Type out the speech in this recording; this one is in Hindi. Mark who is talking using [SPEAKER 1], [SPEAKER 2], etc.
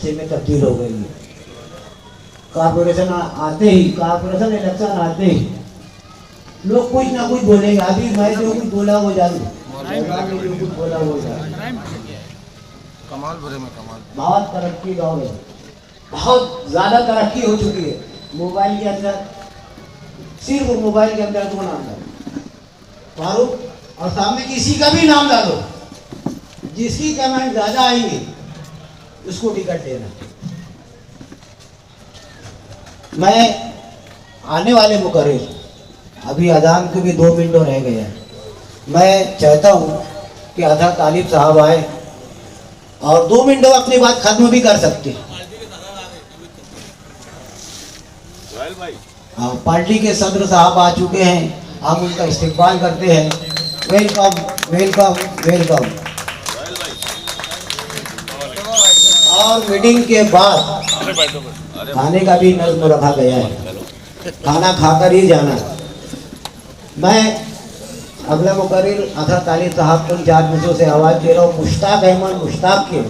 [SPEAKER 1] बच्चे में तब्दील हो गई है। कॉर्पोरेशन आते ही, कॉर्पोरेशन इलेक्शन आते ही लोग कुछ ना कुछ बोलेंगे। अभी मैं जो कुछ बोला वो जानू, जो कुछ बोला वो जानू।
[SPEAKER 2] कमाल भरे में कमाल।
[SPEAKER 1] बहुत तरक्की दौर है, बहुत ज़्यादा तरक्की हो चुकी है। मोबाइल के अंदर, सिर्फ मोबाइल के अंदर 2 नाम डालो, फारूक और सामने किसी का भी नाम डालो, जिसकी कमेंट ज़्यादा आएंगी उसको टिकट देना। मैं आने वाले मुकर्रिर, अभी अजान के भी 2 मिनट रह गए हैं, मैं चाहता हूँ कि अजहर तालिब साहब आए और 2 मिनटों में अपनी बात खत्म भी कर सकते हैं। पार्टी के सदर साहब आ चुके हैं, हम उनका इस्तेकबाल करते हैं। Welcome welcome welcome. और मीटिंग के बाद खाने का भी नज़्म रखा गया है, खाना खाकर ही जाना। मैं अगला मुकर्रिर अजहर तालिब साहब को 4 मिनटों से आवाज़ दे रहा हूँ। मुश्ताक अहमद मुश्ताक के